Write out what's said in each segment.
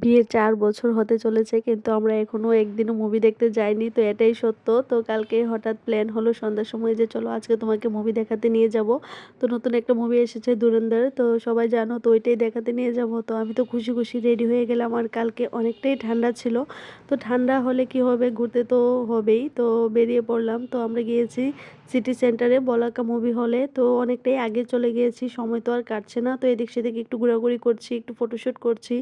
বিয়ের ৪ বছর হতে চলেছে কিন্তু আমরা এখনো একদিনও মুভি দেখতে যাইনি। তো এটাই সত্য। তো কালকে হঠাৎ প্ল্যান হলো সন্ধ্যার সময় যে চলো আজকে তোমাকে মুভি দেখাতে নিয়ে যাবো। তো নতুন একটা মুভি এসেছে 'ধুরন্ধর'। তো সবাই জানো তো ওইটাই দেখাতে নিয়ে যাবো। তো আমি তো খুশি, খুশি রেডি হয়ে গেলাম। আর কালকে অনেকটাই ঠান্ডা ছিল। তো ঠান্ডা হলে কি হবে, ঘুরতে তো হবেই। তো বেরিয়ে পড়লাম। তো আমরা গিয়েছি সিটি সেন্টারে বলাকা মুভি হলে। তো অনেকটাই আগে চলে গিয়েছি। সময় তো আর কাটছে না। তো এদিক সেদিক একটু ঘোরাঘুরি করছি, একটু ফটোশুট করছি।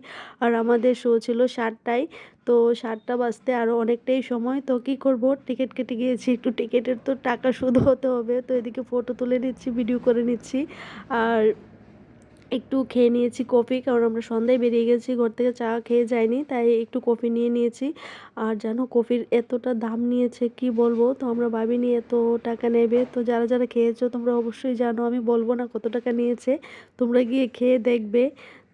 আর আমাদের শো ছিল ৭টায়। তো ৭টা বাজতে আরও অনেকটাই সময়। তো কী করব, টিকিট কেটে গিয়েছি, একটু টিকিটের তো টাকা শোধ হতে হবে। তো এদিকে ফটো তুলে নিচ্ছি, ভিডিও করে নিচ্ছি। আর একটু খেয়ে নিয়েছি কফি, কারণ আমরা সন্ধ্যায় বেরিয়ে গেছি, ঘর থেকে চা খেয়ে যাইনি, তাই একটু কফি নিয়ে নিয়েছি। আর জানো কফির এতটা দাম নিয়েছে কি বলবো, তো আমরা ভাবিনি এত টাকা নেবে। তো যারা যারা খেয়েছো তোমরা অবশ্যই জানো, আমি বলবো না কত টাকা নিয়েছে, তোমরা গিয়ে খেয়ে দেখবে।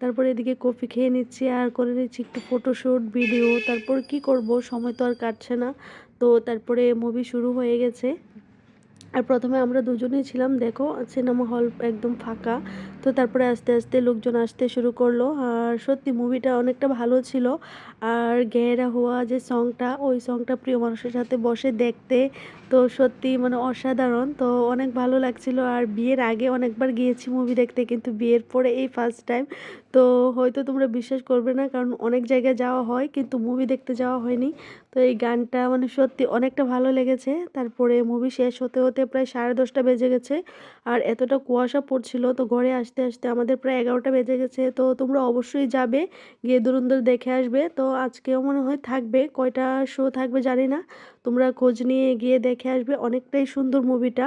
তারপরে এদিকে কফি খেয়ে নিচ্ছি আর করে নিচ্ছি একটু ফটোশ্যুট ভিডিও। তারপর কি করব, সময় তো আর কাটছে না। তো তারপরে মুভি শুরু হয়ে গেছে। আর প্রথমে আমরা দুজনেই ছিলাম, দেখো সিনেমা হল একদম ফাঁকা। তো তারপরে আস্তে আস্তে লোকজন আসতে শুরু করলো। আর সত্যি মুভিটা অনেকটা ভালো ছিল। আর গেহরা হুয়া যে সংটা, ওই সংটা প্রিয় মানুষের সাথে বসে দেখতে তো সত্যি মানে অসাধারণ। তো অনেক ভালো লাগছিল। আর বিয়ের আগে অনেকবার গিয়েছি মুভি দেখতে, কিন্তু বিয়ের পরে এই ফার্স্ট টাইম। তো হয়তো তোমরা বিশ্বাস করবে না, কারণ অনেক জায়গায় যাওয়া হয় কিন্তু মুভি দেখতে যাওয়া হয়নি। তো এই গানটা মানে সত্যি অনেকটা ভালো লেগেছে। তারপরে মুভি শেষ হতে হতে প্রায় 10:30 বেজে গেছে। আর এতটা কুয়াশা পড়ছিল, তো ঘরে আসতে আসতে আমাদের প্রায় 11টা বেজে গেছে। তো তোমরা অবশ্যই যাবে, গিয়ে ধুরন্ধর দেখে আসবে। তো আজকেও মনে হয় থাকবে, কয়টা শো থাকবে জানি না। তোমরা খোঁজ নিয়ে গিয়ে দেখে আসবে, অনেকটাই সুন্দর মুভিটা।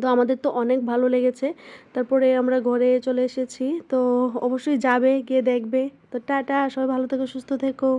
তো আমাদের তো অনেক ভালো লেগেছে। তারপরে আমরা ঘরে চলে এসেছি। তো অবশ্যই যাবে, গিয়ে দেখবে। তো টাটা, সবাই ভালো থেকো, সুস্থ থেকো।